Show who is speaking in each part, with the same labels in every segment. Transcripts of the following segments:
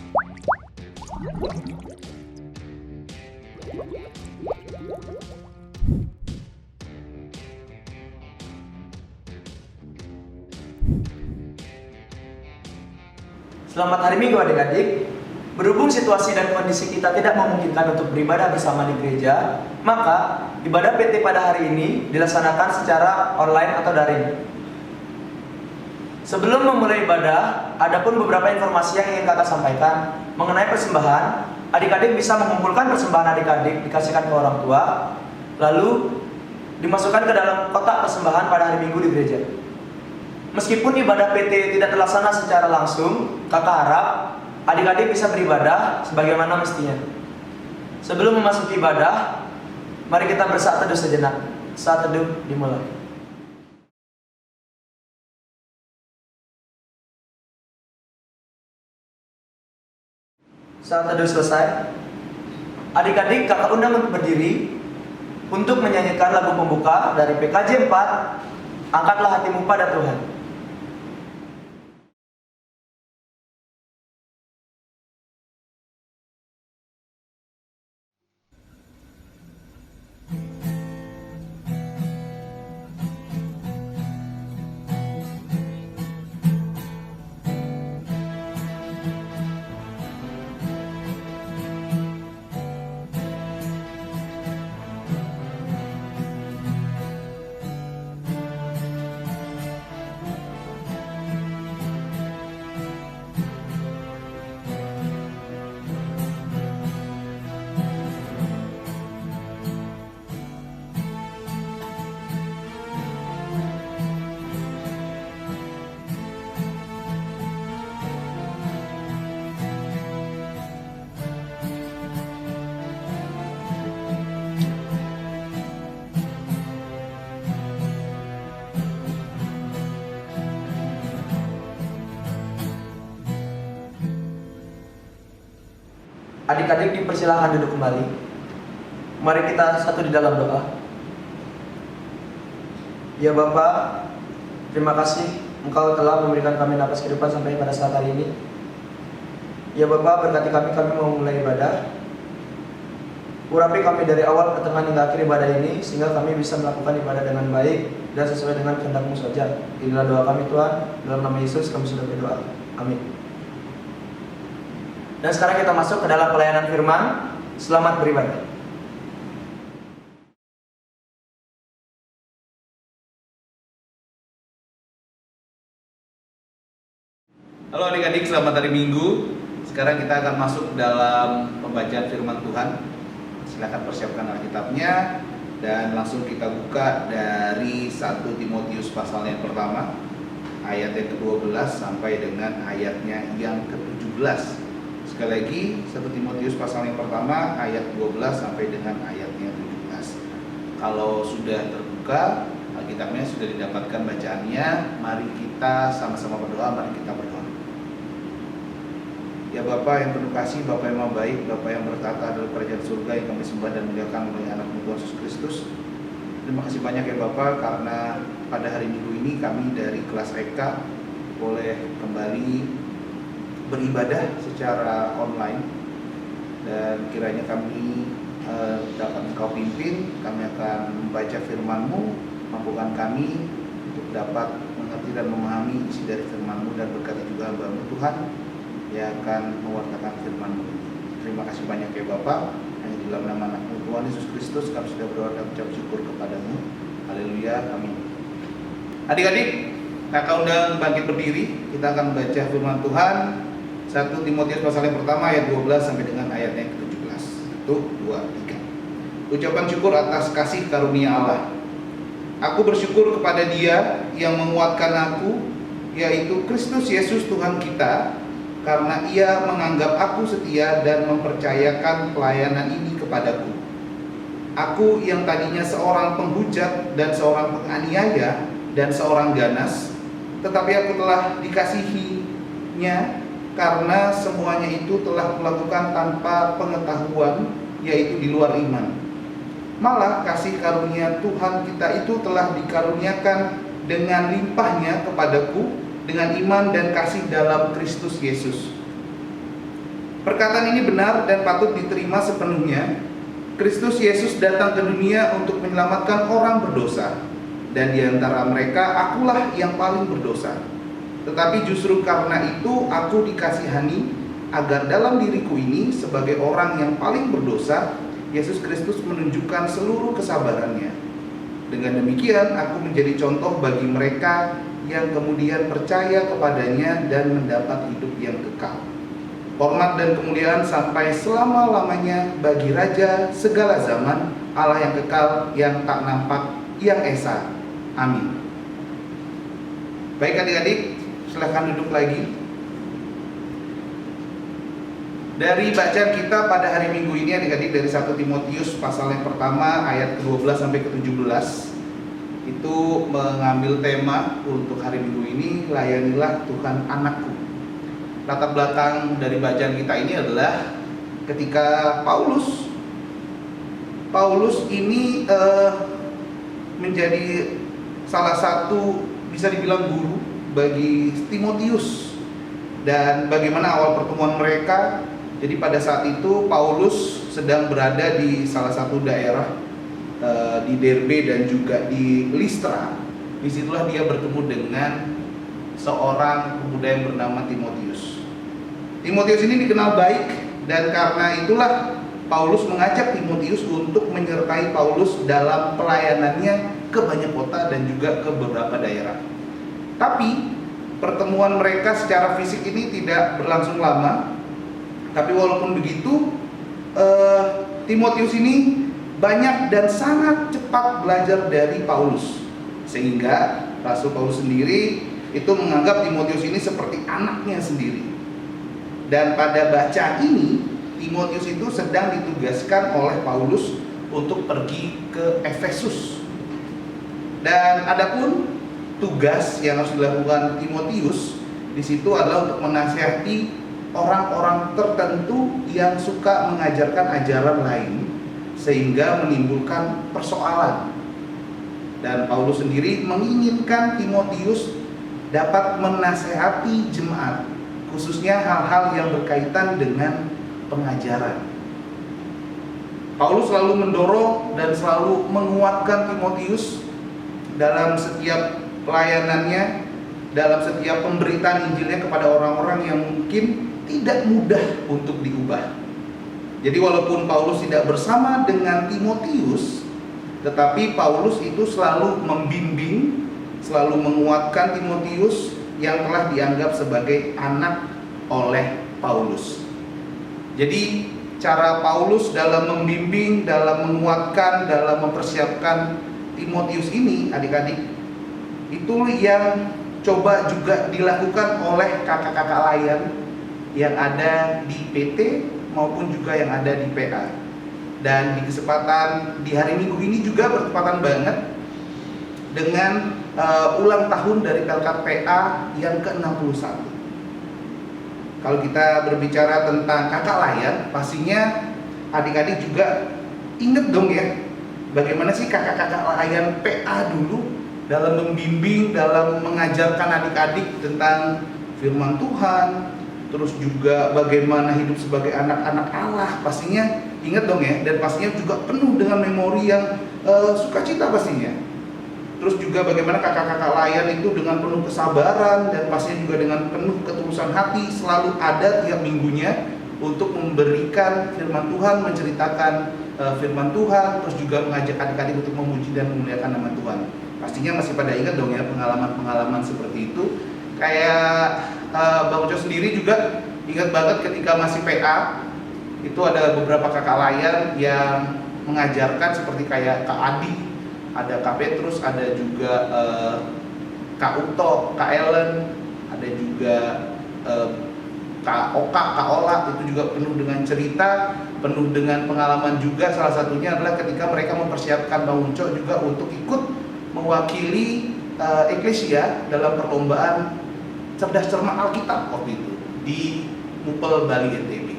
Speaker 1: Selamat hari Minggu adik-adik. Berhubung situasi dan kondisi kita tidak memungkinkan untuk beribadah bersama di gereja, maka ibadah PT pada hari ini dilaksanakan secara online atau daring. Sebelum memulai ibadah, ada pun beberapa informasi yang ingin kakak sampaikan mengenai persembahan. Adik-adik bisa mengumpulkan persembahan adik-adik, dikasihkan ke orang tua, lalu dimasukkan ke dalam kotak persembahan pada hari Minggu di gereja. Meskipun ibadah PT tidak terlaksana secara langsung, kakak harap adik-adik bisa beribadah sebagaimana mestinya. Sebelum memasuki ibadah, mari kita bersaat teduh sejenak. Saat teduh dimulai. Saat teduh selesai, adik-adik kakak undang untuk berdiri untuk menyanyikan lagu pembuka dari PKJ 4, Angkatlah Hatimu pada Tuhan. Adik-adik dipersilahkan duduk kembali. Mari kita satu di dalam doa. Ya Bapa, terima kasih Engkau telah memberikan kami napas kehidupan sampai pada saat hari ini. Ya Bapa, berkati kami mau mulai ibadah. Urapi kami dari awal, pertengahan hingga akhir ibadah ini, sehingga kami bisa melakukan ibadah dengan baik dan sesuai dengan kehendak-Mu saja. Inilah doa kami Tuhan, dalam nama Yesus kami sudah berdoa. Amin. Dan sekarang kita masuk ke dalam pelayanan firman. Selamat beribadah.
Speaker 2: Halo adik-adik, selamat hari Minggu. Sekarang kita akan masuk dalam pembacaan firman Tuhan. Silakan persiapkan Alkitabnya dan langsung kita buka dari 1 Timotius pasal yang pertama, ayat yang ke-12 sampai dengan ayatnya yang ke-17. Sekali lagi, 1 Timotius pasal yang pertama ayat 12 sampai dengan ayatnya 17. Kalau sudah terbuka, Alkitabnya sudah didapatkan bacaannya, mari kita sama-sama berdoa, mari kita berdoa. Ya Bapa yang penuh kasih, Bapa yang maha baik, Bapa yang bertata dalam kerajaan surga yang kami sembah dan muliakan oleh anak-Mu Tuhan Yesus Kristus. Terima kasih banyak ya Bapa, karena pada hari Minggu ini kami dari kelas Eka boleh kembali beribadah secara online, dan kiranya kami dapat Engkau pimpin. Kami akan membaca firman-Mu, mampukan kami untuk dapat mengerti dan memahami isi dari firman-Mu, dan berkati juga hamba-Mu Tuhan yang akan mewartakan firman-Mu. Terima kasih banyak ya Bapa. Hanya di dalam nama anak-Mu Tuhan Yesus Kristus kami sudah berdoa dan ucap syukur kepada-Mu. Haleluya, amin. Adik-adik, kakak undang bangkit berdiri. Kita akan membaca firman Tuhan 1 Timotius pasal yang pertama ayat 12 sampai dengan ayat yang ke-17. 1, 2, 3. Ucapan syukur atas kasih karunia Allah. Aku bersyukur kepada Dia yang menguatkan aku, yaitu Kristus Yesus Tuhan kita, karena Ia menganggap aku setia dan mempercayakan pelayanan ini kepadaku. Aku yang tadinya seorang penghujat dan seorang penganiaya dan seorang ganas, tetapi aku telah dikasihinya karena semuanya itu telah melakukan tanpa pengetahuan, yaitu di luar iman. Malah kasih karunia Tuhan kita itu telah dikaruniakan dengan limpahnya kepadaku dengan iman dan kasih dalam Kristus Yesus. Perkataan ini benar dan patut diterima sepenuhnya. Kristus Yesus datang ke dunia untuk menyelamatkan orang berdosa, dan di antara mereka akulah yang paling berdosa. Tetapi justru karena itu aku dikasihani, agar dalam diriku ini sebagai orang yang paling berdosa, Yesus Kristus menunjukkan seluruh kesabarannya. Dengan demikian aku menjadi contoh bagi mereka yang kemudian percaya kepadanya dan mendapat hidup yang kekal. Hormat dan kemuliaan sampai selama-lamanya bagi Raja segala zaman, Allah yang kekal, yang tak nampak, yang esa. Amin. Baik adik-adik, silakan duduk lagi. Dari bacaan kita pada hari Minggu ini adik-adik, dari 1 Timotius pasal yang pertama ayat ke-12 sampai ke-17, itu mengambil tema untuk hari Minggu ini, layanilah Tuhan anakku. Latar belakang dari bacaan kita ini adalah ketika Paulus ini menjadi salah satu, bisa dibilang guru bagi Timotius, dan bagaimana awal pertemuan mereka. Jadi pada saat itu Paulus sedang berada di salah satu daerah di Derbe dan juga di Listra. Disitulah dia bertemu dengan seorang pemuda yang bernama Timotius. Timotius ini dikenal baik, dan karena itulah Paulus mengajak Timotius untuk menyertai Paulus dalam pelayanannya ke banyak kota dan juga ke beberapa daerah. Tapi pertemuan mereka secara fisik ini tidak berlangsung lama. Tapi walaupun begitu, Timotius ini banyak dan sangat cepat belajar dari Paulus, sehingga Rasul Paulus sendiri itu menganggap Timotius ini seperti anaknya sendiri. Dan pada bacaan ini, Timotius itu sedang ditugaskan oleh Paulus untuk pergi ke Efesus. Dan adapun tugas yang harus dilakukan Timotius di situ adalah untuk menasihati orang-orang tertentu yang suka mengajarkan ajaran lain, sehingga menimbulkan persoalan. Dan Paulus sendiri menginginkan Timotius dapat menasihati jemaat, khususnya hal-hal yang berkaitan dengan pengajaran. Paulus selalu mendorong dan selalu menguatkan Timotius dalam setiap pelayanannya, dalam setiap pemberitaan Injilnya kepada orang-orang yang mungkin tidak mudah untuk diubah. Jadi walaupun Paulus tidak bersama dengan Timotius, tetapi Paulus itu selalu membimbing, selalu menguatkan Timotius yang telah dianggap sebagai anak oleh Paulus. Jadi cara Paulus dalam membimbing, dalam menguatkan, dalam mempersiapkan Timotius ini, adik-adik, itu yang coba juga dilakukan oleh kakak-kakak layan yang ada di PT maupun juga yang ada di PA. Dan di kesempatan di hari Minggu ini juga bertepatan banget dengan ulang tahun dari Pelkat PA yang ke-61. Kalau kita berbicara tentang kakak layan, pastinya adik-adik juga inget dong ya, bagaimana sih kakak-kakak layan PA dulu dalam membimbing, dalam mengajarkan adik-adik tentang firman Tuhan, terus juga bagaimana hidup sebagai anak-anak Allah. Pastinya ingat dong ya, dan pastinya juga penuh dengan memori yang sukacita pastinya. Terus juga bagaimana kakak-kakak layan itu dengan penuh kesabaran dan pastinya juga dengan penuh ketulusan hati selalu ada tiap minggunya untuk memberikan firman Tuhan, menceritakan firman Tuhan, terus juga mengajak adik-adik untuk memuji dan memuliakan nama Tuhan. Pastinya masih pada ingat dong ya pengalaman-pengalaman seperti itu. Kayak Bang Uco sendiri juga ingat banget ketika masih PA, itu ada beberapa kakak layan yang mengajarkan seperti kayak Kak Adi, ada Kak Petrus, ada juga Kak Uto, Kak Ellen, ada juga Kak Oka, Kak Ola. Itu juga penuh dengan cerita, penuh dengan pengalaman juga. Salah satunya adalah ketika mereka mempersiapkan Bang Uco juga untuk ikut mewakili Eklesia dalam perlombaan cerdas cermat Alkitab waktu itu di Mupel Bali NTB.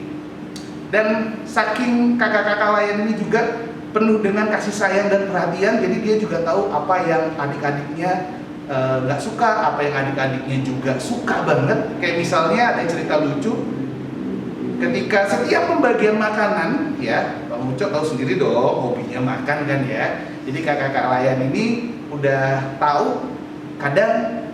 Speaker 2: Dan saking kakak-kakak layan ini juga penuh dengan kasih sayang dan perhatian, jadi dia juga tahu apa yang adik-adiknya gak suka, apa yang adik-adiknya juga suka banget. Kayak misalnya ada cerita lucu, ketika setiap pembagian makanan, ya Bang Uco tahu sendiri dong hobinya makan kan ya. Jadi kakak-kakak layan ini udah tahu, kadang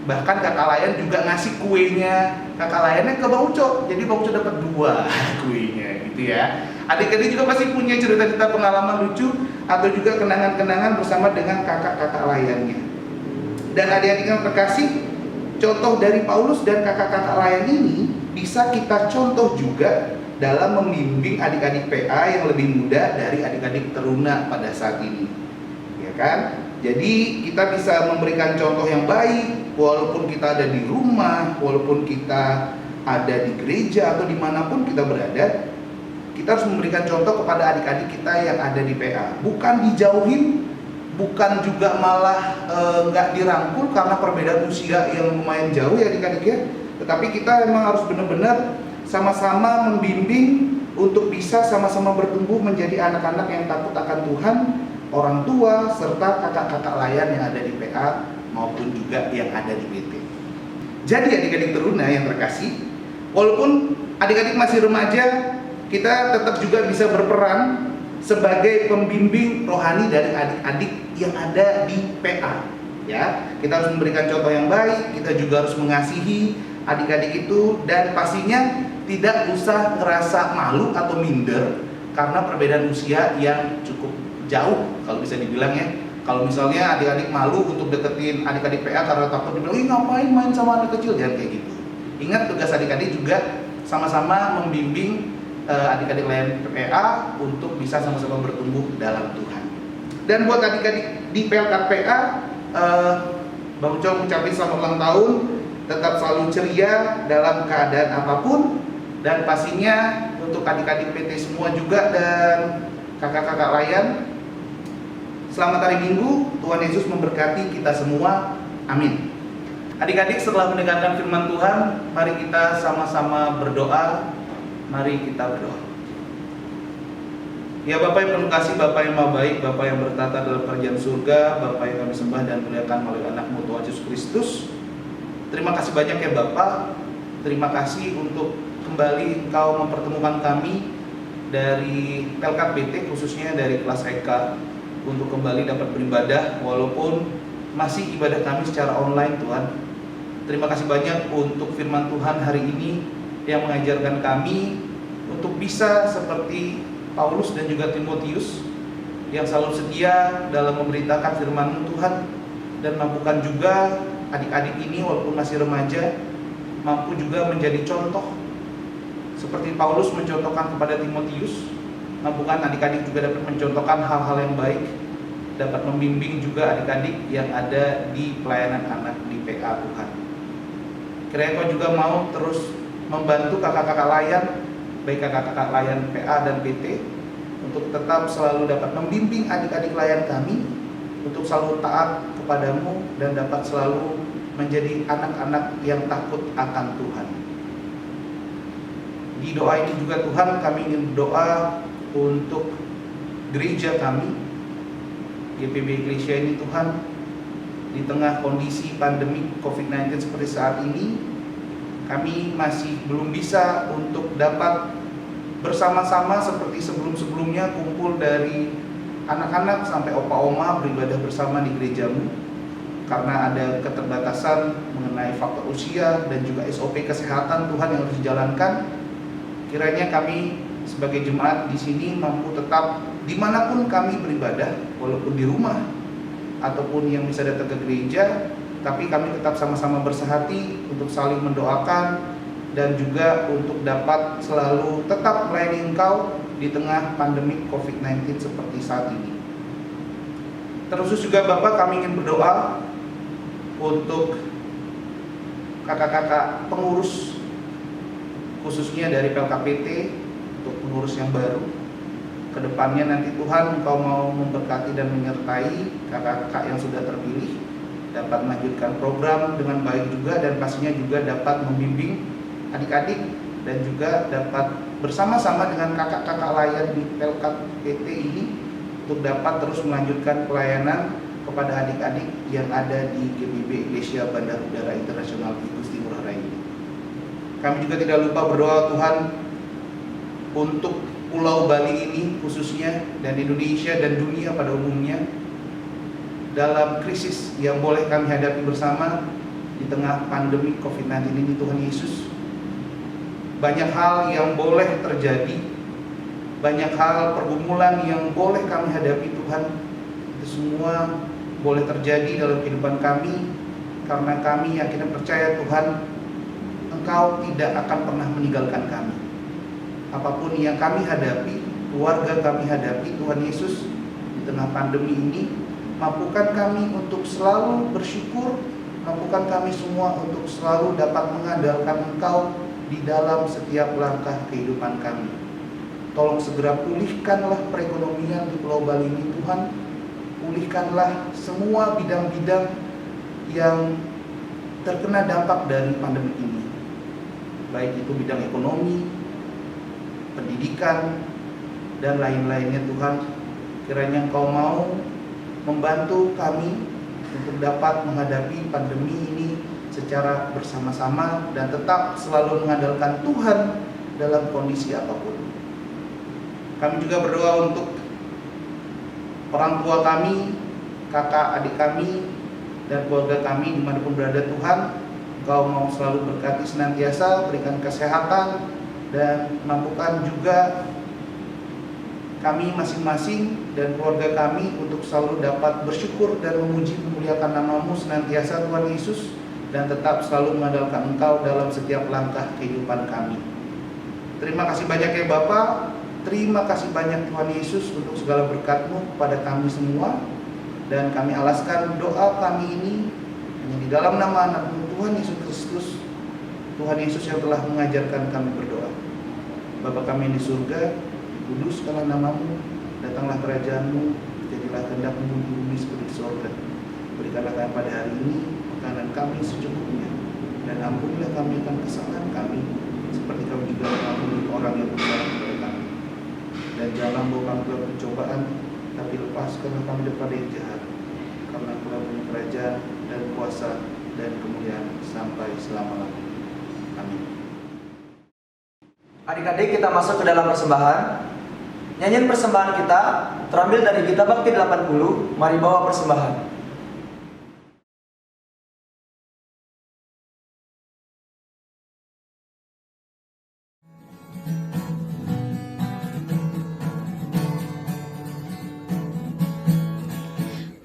Speaker 2: bahkan kakak layan juga ngasih kuenya kakak layannya ke Bang Uco. Jadi Bang Uco dapat 2 kuenya gitu ya. Adik-adik juga pasti punya cerita-cerita pengalaman lucu atau juga kenangan-kenangan bersama dengan kakak-kakak layannya. Dan adik-adik yang terkasih, contoh dari Paulus dan kakak-kakak layan ini bisa kita contoh juga dalam membimbing adik-adik PA yang lebih muda dari adik-adik teruna pada saat ini, ya kan? Jadi kita bisa memberikan contoh yang baik walaupun kita ada di rumah, walaupun kita ada di gereja atau dimanapun kita berada. Kita harus memberikan contoh kepada adik-adik kita yang ada di PA. Bukan dijauhin, bukan juga malah nggak dirangkul karena perbedaan usia yang lumayan jauh ya adik-adik ya. Tetapi kita memang harus benar-benar sama-sama membimbing untuk bisa sama-sama bertumbuh menjadi anak-anak yang takut akan Tuhan, orang tua, serta kakak-kakak layan yang ada di PA maupun juga yang ada di PT. Jadi adik-adik teruna yang terkasih, walaupun adik-adik masih remaja, kita tetap juga bisa berperan sebagai pembimbing rohani dari adik-adik yang ada di PA. Ya, kita harus memberikan contoh yang baik, kita juga harus mengasihi adik-adik itu, dan pastinya tidak usah ngerasa malu atau minder karena perbedaan usia yang cukup jauh kalau bisa dibilang ya. Kalau misalnya adik-adik malu untuk deketin adik-adik PA karena takut dibilang, "Ih, ngapain main sama anak kecil?" Jangan kayak gitu. Ingat, tugas adik-adik juga sama-sama membimbing adik-adik lain PA untuk bisa sama-sama bertumbuh dalam Tuhan. Dan buat adik-adik di PLK PA, Bang Uco mengucapkan selamat ulang tahun, tetap selalu ceria dalam keadaan apapun, dan pastinya untuk adik-adik PT semua juga dan kakak-kakak layan, selamat hari Minggu, Tuhan Yesus memberkati kita semua, amin. Adik-adik, setelah mendengarkan firman Tuhan, mari kita sama-sama berdoa. Mari kita berdoa. Ya Bapak yang penuh kasih, Bapak yang maha baik, Bapak yang bertata dalam kerajaan surga, Bapak yang kami sembah dan muliakan melalui anak-Mu Tuhan Yesus Kristus. Terima kasih banyak ya Bapak. Terima kasih untuk kembali Engkau mempertemukan kami dari PLK PT, khususnya dari kelas EK, untuk kembali dapat beribadah walaupun masih ibadah kami secara online Tuhan. Terima kasih banyak untuk firman Tuhan hari ini yang mengajarkan kami untuk bisa seperti Paulus dan juga Timotius yang selalu setia dalam memberitakan firman-Mu Tuhan, dan mampukan juga adik-adik ini walaupun masih remaja mampu juga menjadi contoh seperti Paulus mencontohkan kepada Timotius. Mampukan adik-adik juga dapat mencontohkan hal-hal yang baik, dapat membimbing juga adik-adik yang ada di pelayanan anak di PA Tuhan. Kiranya Kau juga mau terus membantu kakak-kakak layan, baik kakak-kakak layan PA dan PT, untuk tetap selalu dapat membimbing adik-adik layan kami untuk selalu taat kepadamu dan dapat selalu menjadi anak-anak yang takut akan Tuhan. Di doa ini juga Tuhan, kami ingin berdoa untuk gereja kami, GPB Iglesia ini Tuhan, di tengah kondisi pandemi COVID-19 seperti saat ini, kami masih belum bisa untuk dapat bersama-sama seperti sebelum-sebelumnya kumpul dari anak-anak sampai opa-oma beribadah bersama di gerejamu, karena ada keterbatasan mengenai faktor usia dan juga SOP kesehatan Tuhan yang harus dijalankan. Kiranya kami sebagai jemaat di sini mampu tetap dimanapun kami beribadah, walaupun di rumah ataupun yang bisa datang ke gereja, tapi kami tetap sama-sama bersehati untuk saling mendoakan dan juga untuk dapat selalu tetap melayani Engkau di tengah pandemi COVID-19 seperti saat ini. Terus juga Bapak, kami ingin berdoa untuk kakak-kakak pengurus, khususnya dari PLKPT, untuk pengurus yang baru. Kedepannya nanti Tuhan Engkau mau memberkati dan menyertai kakak-kakak yang sudah terpilih, dapat melanjutkan program dengan baik juga, dan pastinya juga dapat membimbing adik-adik dan juga dapat bersama-sama dengan kakak-kakak layan di PLKPT ini untuk dapat terus melanjutkan pelayanan kepada adik-adik yang ada di GPB Iglesia Bandar Udara Internasional Igusti Ngurah Rai. Kami juga tidak lupa berdoa Tuhan untuk Pulau Bali ini khususnya, dan Indonesia dan dunia pada umumnya, dalam krisis yang boleh kami hadapi bersama di tengah pandemi COVID-19 ini. Tuhan Yesus, banyak hal yang boleh terjadi, banyak hal pergumulan yang boleh kami hadapi Tuhan. Itu semua boleh terjadi dalam kehidupan kami, karena kami yakin dan percaya Tuhan, Engkau tidak akan pernah meninggalkan kami. Apapun yang kami hadapi, keluarga kami hadapi, Tuhan Yesus, di tengah pandemi ini, mampukan kami untuk selalu bersyukur, mampukan kami semua untuk selalu dapat mengandalkan Engkau di dalam setiap langkah kehidupan kami. Tolong segera pulihkanlah perekonomian di Pulau Bali ini Tuhan. Pulihkanlah semua bidang-bidang yang terkena dampak dari pandemi ini, baik itu bidang ekonomi, pendidikan, dan lain-lainnya Tuhan. Kiranya Engkau mau membantu kami untuk dapat menghadapi pandemi ini secara bersama-sama dan tetap selalu mengandalkan Tuhan dalam kondisi apapun. Kami juga berdoa untuk orang tua kami, kakak adik kami, dan keluarga kami dimanapun berada Tuhan. Engkau mau selalu berkati senantiasa, berikan kesehatan, dan mampukan juga kami masing-masing dan keluarga kami untuk selalu dapat bersyukur dan memuji memuliakan nama-Mu senantiasa Tuhan Yesus, dan tetap selalu mengandalkan Engkau dalam setiap langkah kehidupan kami. Terima kasih banyak ya Bapa, terima kasih banyak Tuhan Yesus untuk segala berkat-Mu kepada kami semua, dan kami alaskan doa kami ini hanya di dalam nama anak-Mu Tuhan Yesus Kristus, Tuhan Yesus yang telah mengajarkan kami berdoa. Bapa kami yang di surga, dikuduskanlah nama-Mu, datanglah kerajaan-Mu, jadilah kehendak-Mu di bumi seperti di surga. Berikanlah kami pada hari ini makanan kami secukupnya, dan ampunilah kami akan kesalahan kami, seperti kami juga mengampuni orang yang bersalah kepada kami. Dan jangan bawa kami dalam pencobaan, tapi lepaskanlah kami daripada yang jahat, karena Engkau punya kerajaan dan kuasa dan kemuliaan sampai selama-lamanya. Amin.
Speaker 1: Adik-adik, kita masuk ke dalam persembahan. Nyanyian persembahan kita terambil dari Gita Bakti 80. Mari bawa persembahan.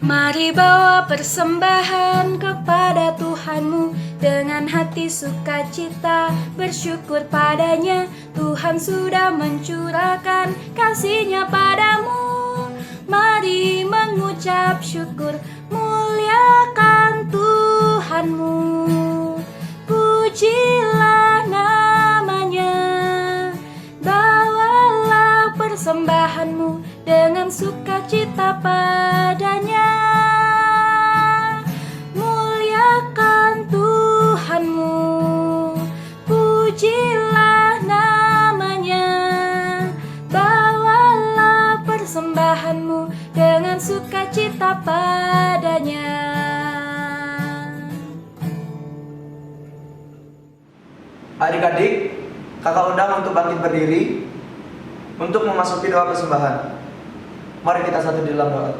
Speaker 3: Mari bawa persembahan kepada Tuhanmu dengan hati sukacita, bersyukur padanya. Tuhan sudah mencurahkan kasih-Nya padamu. Mari mengucap syukur, muliakan Tuhanmu. Pujilah namanya, bawalah persembahanmu dengan sukacita padanya. Muliakan Tuhanmu, pujilah namanya, bawalah persembahanmu dengan sukacita padanya.
Speaker 1: Adik-adik, kakak undang untuk bangkit berdiri untuk memasuki doa persembahan. Mari kita satu di dalam doa.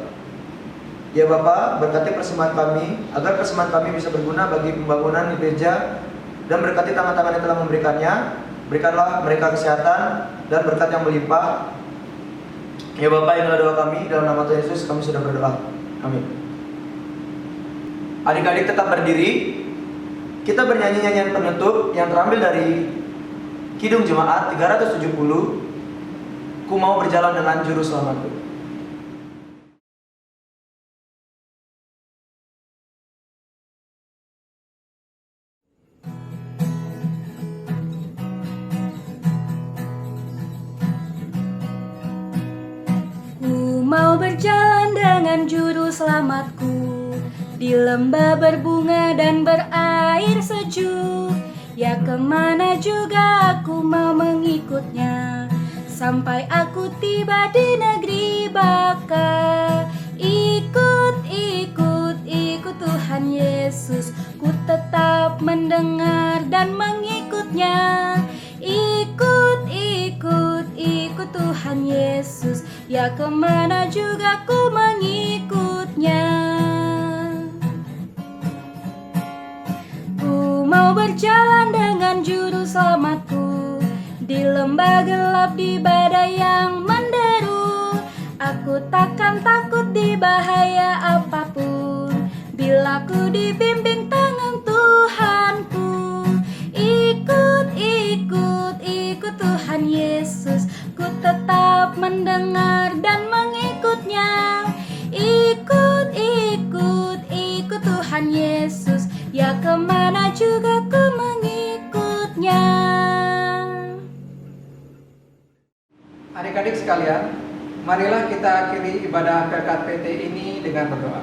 Speaker 1: Ya Bapa, berkati persembahan kami, agar persembahan kami bisa berguna bagi pembangunan di gereja, dan berkati tangan-tangan yang telah memberikannya. Berikanlah mereka kesehatan dan berkat yang melimpah. Ya Bapa, inilah doa kami, dalam nama Tuhan Yesus kami sudah berdoa. Amin. Adik-adik tetap berdiri. Kita bernyanyi nyanyian penutup yang terambil dari Kidung Jemaat 370. Ku mau berjalan dengan juru selamatku.
Speaker 3: Mau berjalan dengan juru selamatku di lembah berbunga dan berair sejuk. Ya kemana juga aku mau mengikutnya, sampai aku tiba di negeri baka. Ikut, ikut, ikut Tuhan Yesus, ku tetap mendengar dan mengikutnya. Ikut, ikut, ikut Tuhan Yesus, ya kemana juga ku mengikutnya. Ku mau berjalan dengan juru selamatku, di lembah gelap, di badai yang menderu. Aku takkan takut di bahaya apapun, bila ku dibimbing tangan Tuhanku. Ikut, ikut, ikut Tuhan Yesus, ku tetap mendengar dan mengikutnya. Ikut, ikut, ikut Tuhan Yesus, ya kemana juga ku mengikutnya.
Speaker 4: Adik-adik sekalian, marilah kita akhiri ibadah PKPT ini dengan berdoa.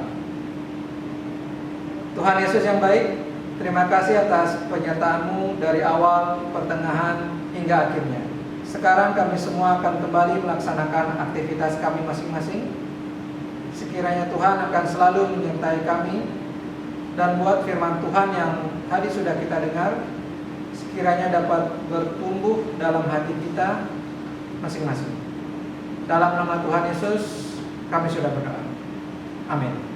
Speaker 4: Tuhan Yesus yang baik, terima kasih atas penyertaan-Mu dari awal, pertengahan, hingga akhirnya. Sekarang kami semua akan kembali melaksanakan aktivitas kami masing-masing. Sekiranya Tuhan akan selalu menyertai kami, dan buat firman Tuhan yang tadi sudah kita dengar, sekiranya dapat bertumbuh dalam hati kita masing-masing. Dalam nama Tuhan Yesus, kami sudah berdoa. Amin.